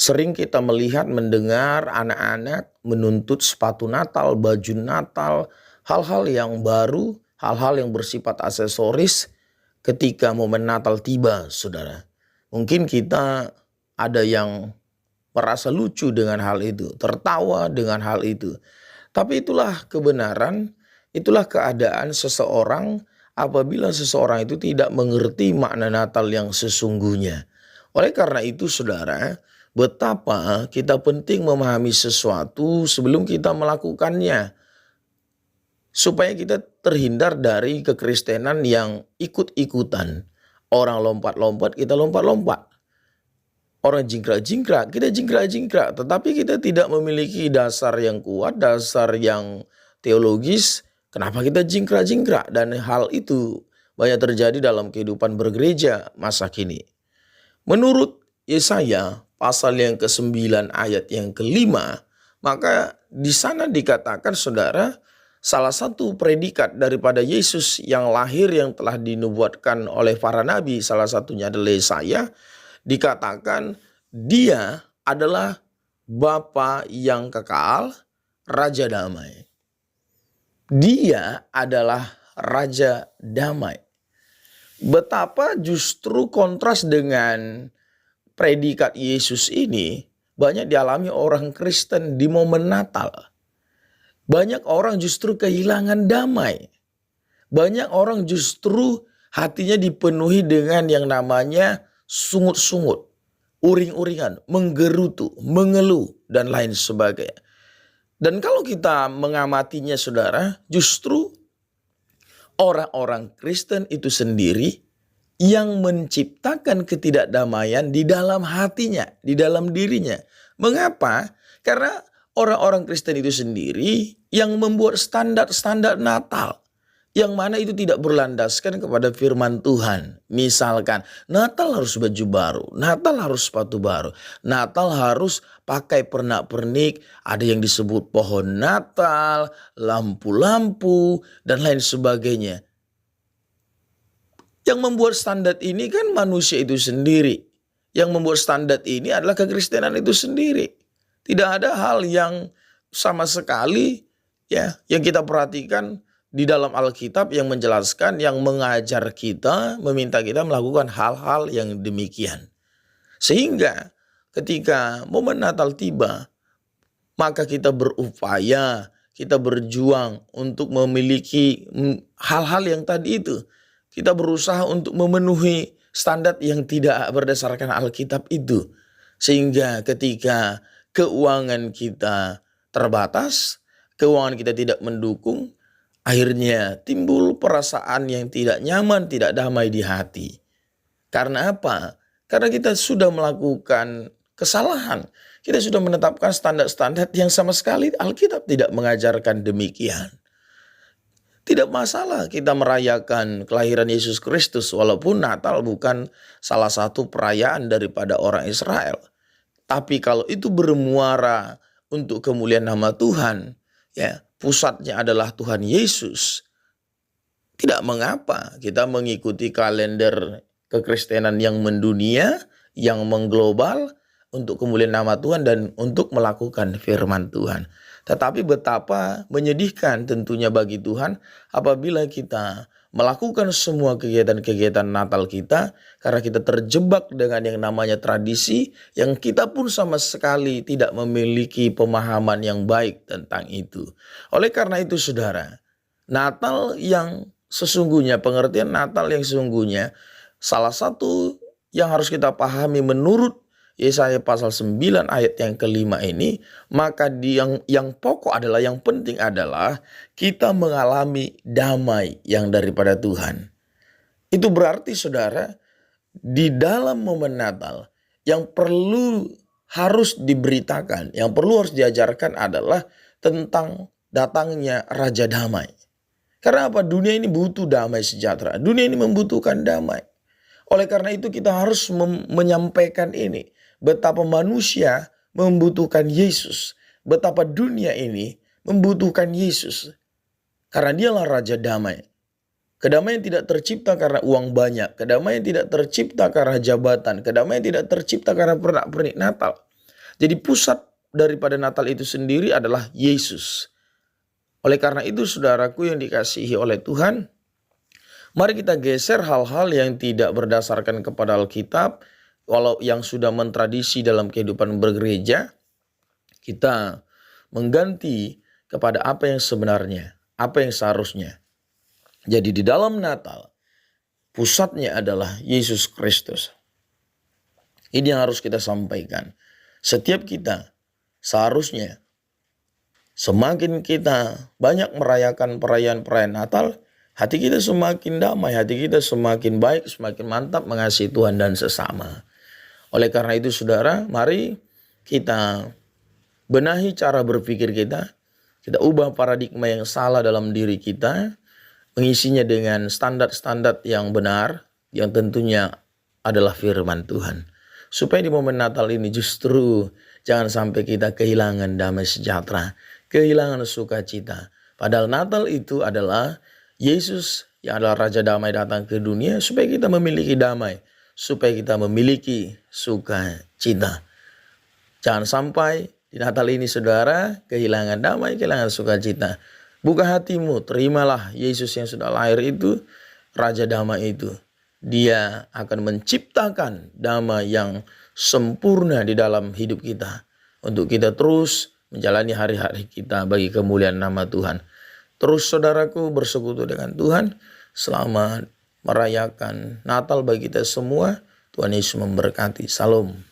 Sering kita melihat, mendengar anak-anak menuntut sepatu Natal, baju Natal, hal-hal yang baru, hal-hal yang bersifat aksesoris ketika momen Natal tiba, saudara. Mungkin kita ada yang merasa lucu dengan hal itu, tertawa dengan hal itu. Tapi itulah kebenaran, itulah keadaan seseorang apabila seseorang itu tidak mengerti makna Natal yang sesungguhnya. Oleh karena itu, saudara, betapa kita penting memahami sesuatu sebelum kita melakukannya. Supaya kita terhindar dari kekristenan yang ikut-ikutan. Orang lompat-lompat, kita lompat-lompat. Orang jingkrak-jingkrak, kita jingkrak-jingkrak. Tetapi kita tidak memiliki dasar yang kuat, dasar yang teologis. Kenapa kita jingkrak-jingkrak? Dan hal itu banyak terjadi dalam kehidupan bergereja masa kini. Menurut Yesaya pasal yang ke-9 ayat yang ke-5, maka di sana dikatakan, saudara, salah satu predikat daripada Yesus yang lahir yang telah dinubuatkan oleh para nabi, salah satunya adalah Yesaya, dikatakan dia adalah Bapa yang kekal, Raja Damai. Dia adalah Raja Damai. Betapa justru kontras dengan predikat Yesus ini banyak dialami orang Kristen di momen Natal. Banyak orang justru kehilangan damai. Banyak orang justru hatinya dipenuhi dengan yang namanya sungut-sungut, uring-uringan, menggerutu, mengeluh, dan lain sebagainya. Dan kalau kita mengamatinya, saudara, justru orang-orang Kristen itu sendiri yang menciptakan ketidakdamaian di dalam hatinya, di dalam dirinya. Mengapa? Karena orang-orang Kristen itu sendiri yang membuat standar-standar Natal, yang mana itu tidak berlandaskan kepada firman Tuhan. Misalkan Natal harus baju baru, Natal harus sepatu baru, Natal harus pakai pernak-pernik, ada yang disebut pohon Natal, lampu-lampu, dan lain sebagainya. Yang membuat standar ini kan manusia itu sendiri. Yang membuat standar ini adalah kekristenan itu sendiri. Tidak ada hal yang sama sekali ya yang kita perhatikan di dalam Alkitab yang menjelaskan, yang mengajar kita, meminta kita melakukan hal-hal yang demikian. Sehingga ketika momen Natal tiba, maka kita berupaya, kita berjuang untuk memiliki hal-hal yang tadi itu. Kita berusaha untuk memenuhi standar yang tidak berdasarkan Alkitab itu. Sehingga ketika keuangan kita terbatas, keuangan kita tidak mendukung, akhirnya timbul perasaan yang tidak nyaman, tidak damai di hati. Karena apa? Karena kita sudah melakukan kesalahan. Kita sudah menetapkan standar-standar yang sama sekali Alkitab tidak mengajarkan demikian. Tidak masalah kita merayakan kelahiran Yesus Kristus walaupun Natal bukan salah satu perayaan daripada orang Israel. Tapi kalau itu bermuara untuk kemuliaan nama Tuhan, ya, pusatnya adalah Tuhan Yesus. Tidak mengapa kita mengikuti kalender kekristenan yang mendunia, yang mengglobal untuk kemuliaan nama Tuhan dan untuk melakukan firman Tuhan. Tetapi betapa menyedihkan tentunya bagi Tuhan apabila kita melakukan semua kegiatan-kegiatan Natal kita karena kita terjebak dengan yang namanya tradisi yang kita pun sama sekali tidak memiliki pemahaman yang baik tentang itu. Oleh karena itu, saudara, Natal yang sesungguhnya, pengertian Natal yang sesungguhnya, salah satu yang harus kita pahami menurut Yesaya pasal 9 ayat yang ke-5 ini, maka yang pokok adalah, yang penting adalah kita mengalami damai yang daripada Tuhan. Itu berarti, saudara, di dalam momen Natal yang perlu harus diberitakan, yang perlu harus diajarkan adalah tentang datangnya Raja Damai. Karena apa? Dunia ini butuh damai sejahtera. Dunia ini membutuhkan damai. Oleh karena itu kita harus menyampaikan ini. Betapa manusia membutuhkan Yesus. Betapa dunia ini membutuhkan Yesus. Karena dialah Raja Damai. Kedamaian tidak tercipta karena uang banyak. Kedamaian tidak tercipta karena jabatan. Kedamaian tidak tercipta karena pernak-pernik Natal. Jadi pusat daripada Natal itu sendiri adalah Yesus. Oleh karena itu saudaraku yang dikasihi oleh Tuhan, mari kita geser hal-hal yang tidak berdasarkan kepada Alkitab, walau yang sudah mentradisi dalam kehidupan bergereja, kita mengganti kepada apa yang sebenarnya, apa yang seharusnya. Jadi di dalam Natal, pusatnya adalah Yesus Kristus. Ini yang harus kita sampaikan. Setiap kita seharusnya semakin kita banyak merayakan perayaan-perayaan Natal, hati kita semakin damai, hati kita semakin baik, semakin mantap mengasihi Tuhan dan sesama. Oleh karena itu saudara, mari kita benahi cara berpikir kita ubah paradigma yang salah dalam diri kita, mengisinya dengan standar-standar yang benar, yang tentunya adalah firman Tuhan. Supaya di momen Natal ini justru jangan sampai kita kehilangan damai sejahtera, kehilangan sukacita. Padahal Natal itu adalah Yesus yang adalah Raja Damai datang ke dunia supaya kita memiliki damai, supaya kita memiliki sukacita. Jangan sampai di Natal ini saudara kehilangan damai, kehilangan sukacita. Buka hatimu, terimalah Yesus yang sudah lahir itu, Raja Damai itu. Dia akan menciptakan damai yang sempurna di dalam hidup kita. Untuk kita terus menjalani hari-hari kita bagi kemuliaan nama Tuhan. Terus saudaraku bersekutu dengan Tuhan. Selamat merayakan Natal bagi kita semua. Tuhan Yesus memberkati. Salam.